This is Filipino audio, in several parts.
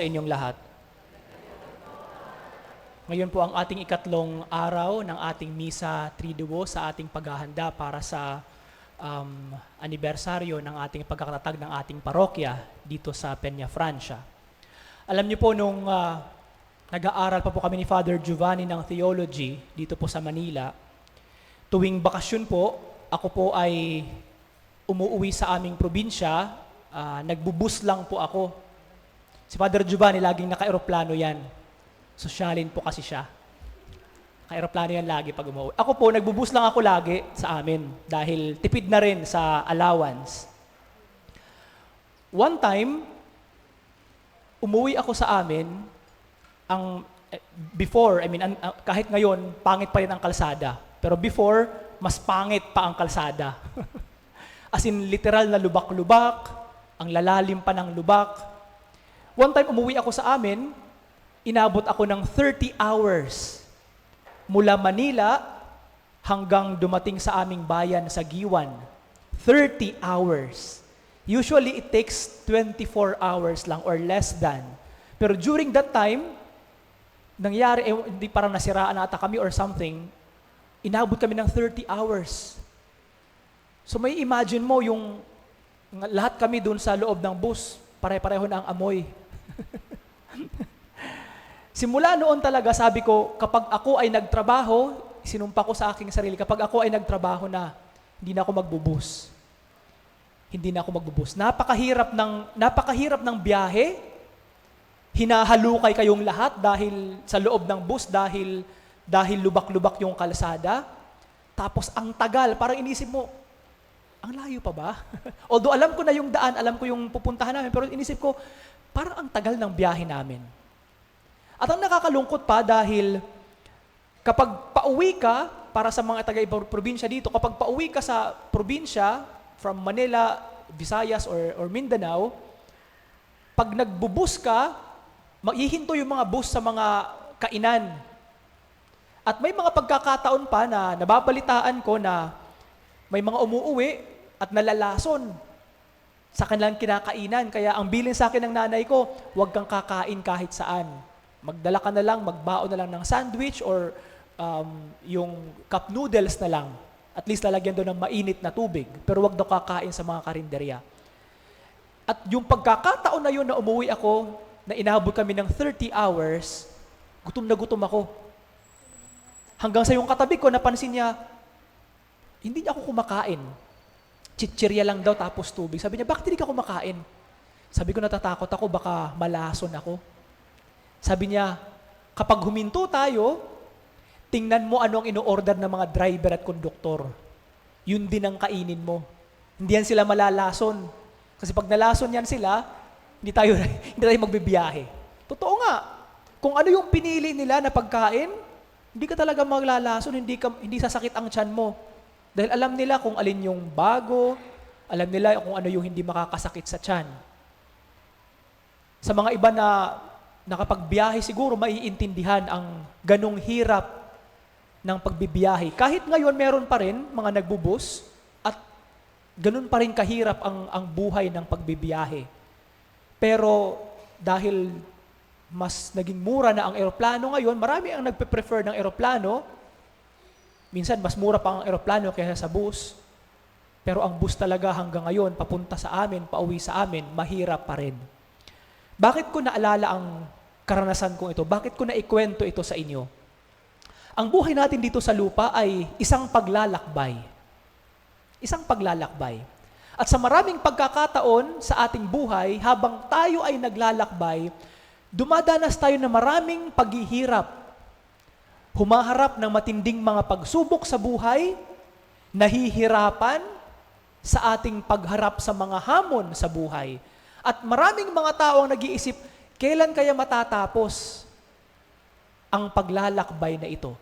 Sa inyong lahat. Ngayon po ang ating ikatlong araw ng ating Misa Triduo sa ating paghahanda para sa anibersaryo ng ating pagkakatatag ng ating parokya dito sa Peña Francia. Alam niyo po nung nag-aaral pa po kami ni Father Giovanni ng Theology dito po sa Manila, tuwing bakasyon po, ako po ay umuuwi sa aming probinsya, nagbubus lang po ako. Si Father Giovanni, laging naka-aeroplano yan. Sosyalin po kasi siya. Naka-aeroplano yan lagi pag umuwi. Ako po, nagbubus lang ako lagi sa amin dahil tipid na rin sa allowance. One time, umuwi ako sa amin, kahit ngayon, pangit pa rin ang kalsada. Pero before, mas pangit pa ang kalsada. As in, literal na lubak-lubak, ang lalalim pa ng lubak. One time, umuwi ako sa amin, inabot ako ng 30 hours mula Manila hanggang dumating sa aming bayan sa Giwan. 30 hours. Usually, it takes 24 hours lang or less than. Pero during that time, nangyari, hindi parang nasiraan ata kami or something, inabot kami ng 30 hours. So may imagine mo yung lahat kami dun sa loob ng bus, pare-pareho na ang amoy. Simula noon talaga, sabi ko, kapag ako ay nagtrabaho, sinumpa ko sa aking sarili, kapag ako ay nagtrabaho na, hindi na ako magbubus. Hindi na ako magbubus. Napakahirap ng biyahe. Hinahalukay kayong lahat dahil sa loob ng bus, dahil lubak-lubak yung kalsada. Tapos ang tagal, parang inisip mo, ang layo pa ba? Although alam ko na yung daan, alam ko yung pupuntahan namin, pero inisip ko, parang ang tagal ng biyahe namin. At ang nakakalungkot pa dahil kapag pauwi ka, para sa mga taga-ibang probinsya dito, kapag pauwi ka sa probinsya, from Manila, Visayas, or Mindanao, pag nagbubus ka, maghihinto yung mga bus sa mga kainan. At may mga pagkakataon pa na nababalitaan ko na may mga umuuwi at nalalason sa kanilang kinakainan. Kaya ang bilin sa akin ng nanay ko, huwag kang kakain kahit saan. Magdala ka na lang, magbaon na lang ng sandwich or yung cup noodles na lang. At least lalagyan doon ng mainit na tubig. Pero huwag daw kakain sa mga karinderya. At yung pagkakataon na yun na umuwi ako, na inabot kami ng 30 hours, gutom na gutom ako. Hanggang sa yung katabi ko, napansin niya, hindi niya ako kumakain. Chichirya lang daw tapos tubig. Sabi niya, bakit hindi ka kumakain? Sabi ko, natatakot ako, baka malason ako. Sabi niya, kapag huminto tayo, tingnan mo ano ang ino-order ng mga driver at konduktor. Yun din ang kainin mo. Hindi yan sila malalason. Kasi pag nalason yan sila, hindi tayo magbibiyahe. Totoo nga. Kung ano yung pinili nila na pagkain, hindi ka talaga maglalason, hindi sasakit ang tiyan mo. Dahil alam nila kung alin yung bago, alam nila kung ano yung hindi makakasakit sa tiyan. Sa mga iba na nakapagbiyahe siguro, maiintindihan ang ganong hirap ng pagbibiyahe. Kahit ngayon meron pa rin mga nagbubus at ganun pa rin kahirap ang buhay ng pagbibiyahe. Pero dahil mas naging mura na ang eroplano ngayon, marami ang nagpe-prefer ng eroplano. Minsan, mas mura pa ang eroplano kaysa sa bus. Pero ang bus talaga hanggang ngayon, papunta sa amin, pauwi sa amin, mahirap pa rin. Bakit ko naalala ang karanasan kong ito? Bakit ko naikwento ito sa inyo? Ang buhay natin dito sa lupa ay isang paglalakbay. Isang paglalakbay. At sa maraming pagkakataon sa ating buhay, habang tayo ay naglalakbay, dumadanas tayo ng maraming paghihirap. Humaharap ng matinding mga pagsubok sa buhay, nahihirapan sa ating pagharap sa mga hamon sa buhay. At maraming mga tao ang nag-iisip, kailan kaya matatapos ang paglalakbay na ito?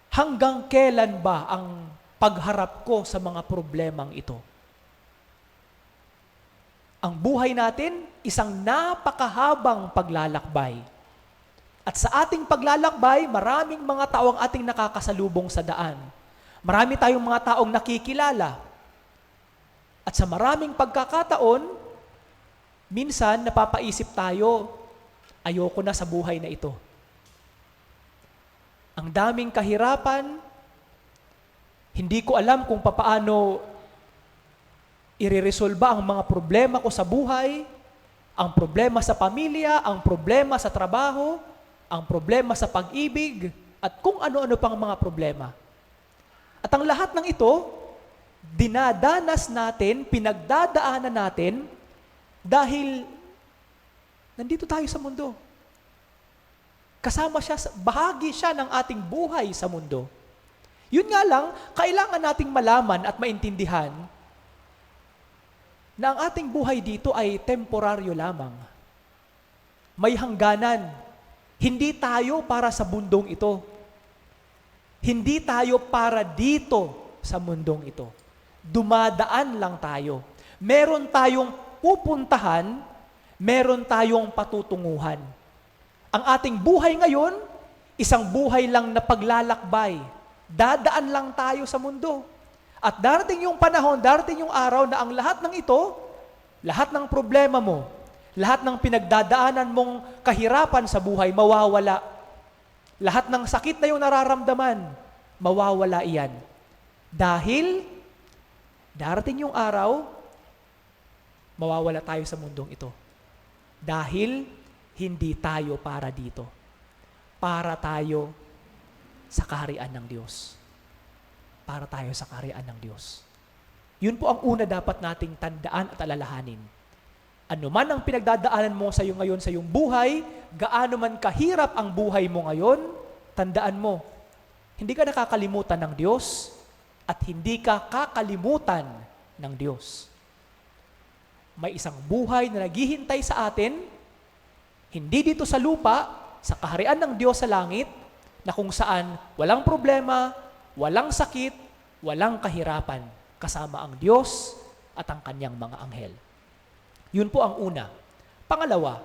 Hanggang kailan ba ang pagharap ko sa mga problemang ito? Ang buhay natin, isang napakahabang paglalakbay. At sa ating paglalakbay, maraming mga tao ang ating nakakasalubong sa daan. Marami tayong mga taong nakikilala. At sa maraming pagkakataon, minsan napapaisip tayo, Ayoko na sa buhay na ito. Ang daming kahirapan, hindi ko alam kung papaano ireresolba ang mga problema ko sa buhay, ang problema sa pamilya, ang problema sa trabaho, ang problema sa pag-ibig, at kung ano-ano pang mga problema. At ang lahat ng ito, dinadanas natin, pinagdadaanan natin, dahil nandito tayo sa mundo. Kasama siya, bahagi siya ng ating buhay sa mundo. Yun nga lang, kailangan nating malaman at maintindihan na ang ating buhay dito ay temporaryo lamang. May hangganan. Hindi tayo para sa mundong ito. Hindi tayo para dito sa mundong ito. Dumadaan lang tayo. Meron tayong pupuntahan, meron tayong patutunguhan. Ang ating buhay ngayon, isang buhay lang na paglalakbay. Dadaan lang tayo sa mundo. At darating yung panahon, darating yung araw na ang lahat ng ito, lahat ng problema mo, lahat ng pinagdadaanan mong kahirapan sa buhay, mawawala. Lahat ng sakit na yung nararamdaman, mawawala iyan. Dahil, darating yung araw, mawawala tayo sa mundong ito. Dahil, hindi tayo para dito. Para tayo sa kaharian ng Diyos. Para tayo sa kaharian ng Diyos. Yun po ang una dapat nating tandaan at alalahanin. Ano man ang pinagdadaanan mo sa iyo ngayon sa iyong buhay, gaano man kahirap ang buhay mo ngayon, tandaan mo, hindi ka nakakalimutan ng Diyos at hindi ka kakalimutan ng Diyos. May isang buhay na naghihintay sa atin, hindi dito sa lupa, sa kaharian ng Diyos sa langit, na kung saan walang problema, walang sakit, walang kahirapan, kasama ang Diyos at ang kanyang mga anghel. Yun po ang una. Pangalawa,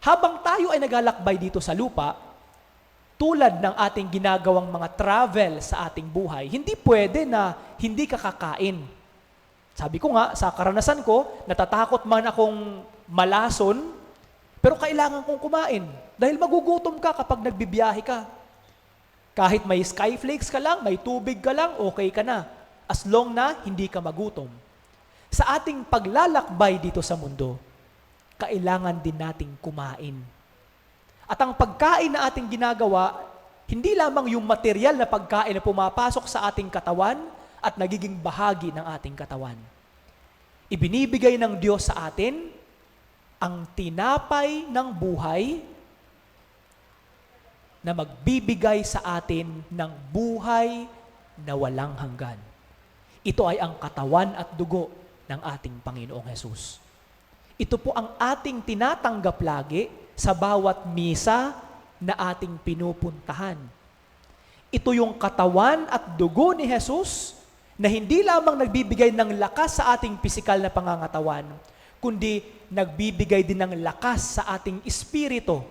habang tayo ay naglalakbay dito sa lupa, tulad ng ating ginagawang mga travel sa ating buhay, hindi pwede na hindi ka kakain. Sabi ko nga, sa karanasan ko, natatakot man akong malason, pero kailangan kong kumain. Dahil magugutom ka kapag nagbibiyahe ka. Kahit may skyflakes ka lang, may tubig ka lang, okay ka na. As long na hindi ka magutom. Sa ating paglalakbay dito sa mundo, kailangan din nating kumain. At ang pagkain na ating ginagawa, hindi lamang yung material na pagkain na pumapasok sa ating katawan at nagiging bahagi ng ating katawan. Ibinibigay ng Diyos sa atin ang tinapay ng buhay na magbibigay sa atin ng buhay na walang hanggan. Ito ay ang katawan at dugo ng ating Panginoong Hesus. Ito po ang ating tinatanggap lagi sa bawat misa na ating pinupuntahan. Ito yung katawan at dugo ni Hesus na hindi lamang nagbibigay ng lakas sa ating pisikal na pangangatawan, kundi nagbibigay din ng lakas sa ating espiritu.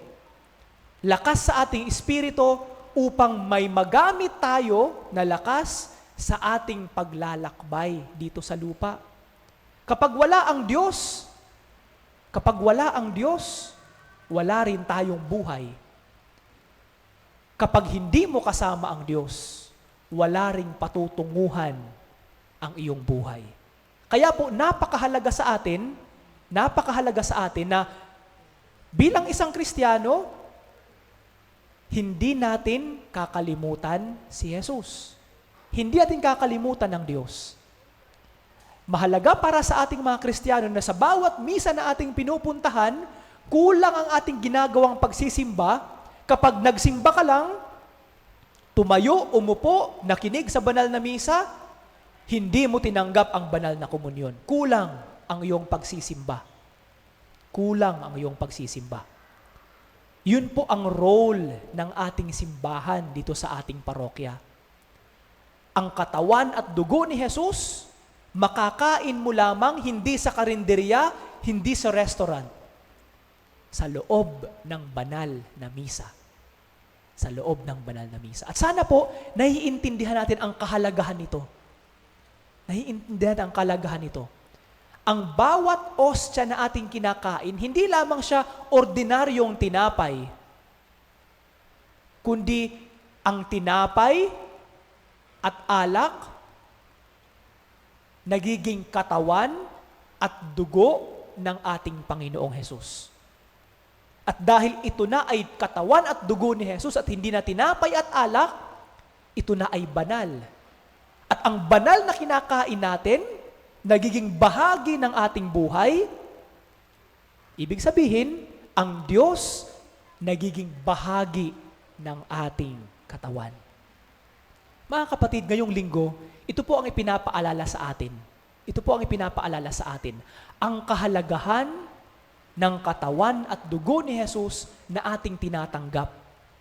Lakas sa ating espiritu upang may magamit tayo na lakas sa ating paglalakbay dito sa lupa. Kapag wala ang Diyos, wala rin tayong buhay. Kapag hindi mo kasama ang Diyos, wala ring patutunguhan ang iyong buhay. Kaya po, napakahalaga sa atin na bilang isang Kristiyano, hindi natin kakalimutan si Jesus. Hindi natin kakalimutan ng Diyos. Mahalaga para sa ating mga Kristiyano na sa bawat misa na ating pinupuntahan, kulang ang ating ginagawang pagsisimba. Kapag nagsimba ka lang, tumayo, umupo, nakinig sa banal na misa, hindi mo tinanggap ang banal na komunyon. Kulang ang iyong pagsisimba. Kulang ang iyong pagsisimba. Yun po ang role ng ating simbahan dito sa ating parokya. Ang katawan at dugo ni Jesus, makakain mo lamang hindi sa karinderya, hindi sa restaurant. Sa loob ng banal na misa. Sa loob ng banal na misa. At sana po, naiintindihan natin ang kahalagahan nito. Naiintindihan natin ang kahalagahan nito. Ang bawat ostya na ating kinakain, hindi lamang siya ordinaryong tinapay, kundi ang tinapay at alak nagiging katawan at dugo ng ating Panginoong Hesus. At dahil ito na ay katawan at dugo ni Hesus at hindi na tinapay at alak, ito na ay banal. At ang banal na kinakain natin, nagiging bahagi ng ating buhay, ibig sabihin, ang Diyos nagiging bahagi ng ating katawan. Mga kapatid, ngayong linggo, ito po ang ipinapaalala sa atin. Ito po ang ipinapaalala sa atin. Ang kahalagahan ng katawan at dugo ni Jesus na ating tinatanggap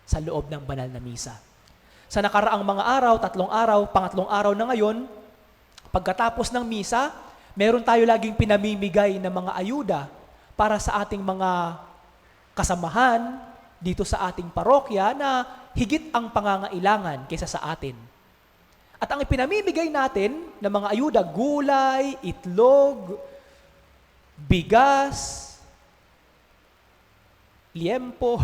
sa loob ng banal na misa. Sa nakaraang mga araw, 3 araw, pangatlong araw na ngayon, pagkatapos ng misa, meron tayo laging pinamimigay ng mga ayuda para sa ating mga kasamahan dito sa ating parokya na higit ang pangangailangan kaysa sa atin. At ang ipinamimigay natin ng mga ayuda, gulay, itlog, bigas, liempo.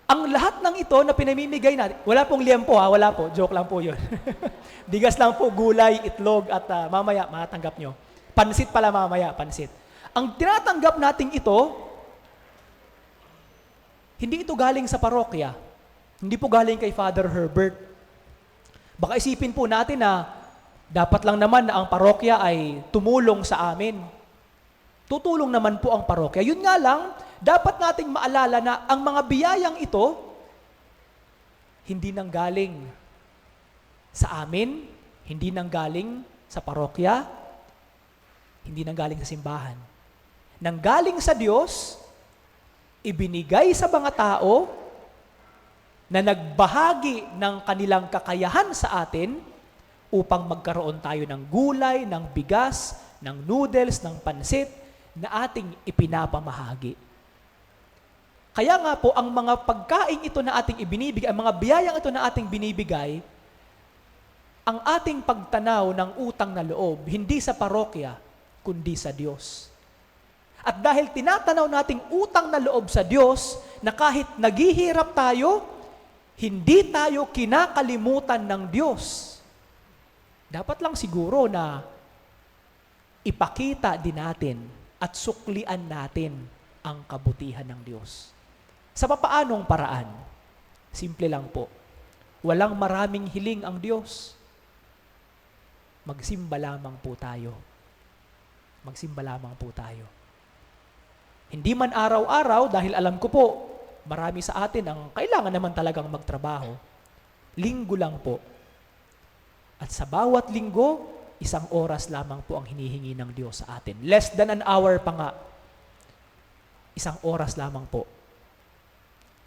Ang lahat ng ito na pinamimigay natin, wala pong liempo ha, wala po, joke lang po yun. Bigas lang po, gulay, itlog, at mamaya, matanggap nyo. Pansit pala mamaya, pansit. Ang tinatanggap nating ito, hindi ito galing sa parokya. Hindi po galing kay Father Herbert. Baka isipin po natin na dapat lang naman na ang parokya ay tumulong sa amin. Tutulong naman po ang parokya. Yun nga lang, dapat nating maalala na ang mga biyayang ito, hindi nanggaling sa amin, hindi nanggaling sa parokya, hindi nanggaling sa simbahan. Nanggaling sa Diyos, ibinigay sa mga tao na nagbahagi ng kanilang kakayahan sa atin upang magkaroon tayo ng gulay, ng bigas, ng noodles, ng pansit na ating ipinapamahagi. Kaya nga po, ang mga pagkain ito na ating ibinibigay, ang mga biyayang ito na ating binibigay, ang ating pagtanaw ng utang na loob, hindi sa parokya, kundi sa Diyos. At dahil tinatanaw nating utang na loob sa Diyos, na kahit naghihirap tayo, hindi tayo kinakalimutan ng Diyos. Dapat lang siguro na ipakita din natin at suklian natin ang kabutihan ng Diyos. Sa papaanong paraan? Simple lang po. Walang maraming hiling ang Diyos. Magsimba lamang po tayo. Magsimba lamang po tayo. Hindi man araw-araw, dahil alam ko po, marami sa atin ang kailangan naman talagang magtrabaho. Linggo lang po. At sa bawat linggo, 1 oras lamang po ang hinihingi ng Diyos sa atin. Less than an hour pa nga. 1 oras lamang po.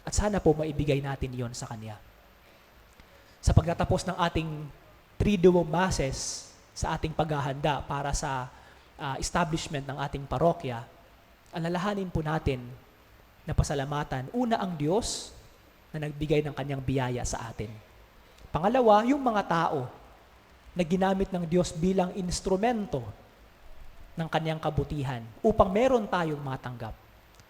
At sana po maibigay natin yon sa Kanya. Sa pagtatapos ng ating Triduum Masses, sa ating paghahanda para sa establishment ng ating parokya, alalahanin po natin na pasalamatan, una ang Diyos na nagbigay ng Kanyang biyaya sa atin. Pangalawa, yung mga tao na ginamit ng Diyos bilang instrumento ng Kanyang kabutihan upang meron tayong matanggap.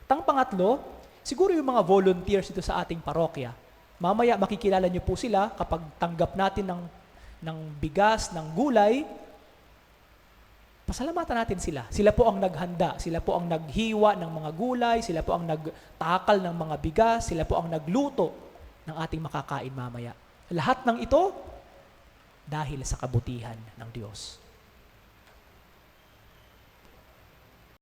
Pangatlo, siguro yung mga volunteers dito sa ating parokya. Mamaya makikilala niyo po sila kapag tanggap natin ng bigas, ng gulay. Pasalamatan natin sila. Sila po ang naghanda, sila po ang naghiwa ng mga gulay, sila po ang nagtakal ng mga bigas, sila po ang nagluto ng ating makakain mamaya. Lahat ng ito dahil sa kabutihan ng Diyos.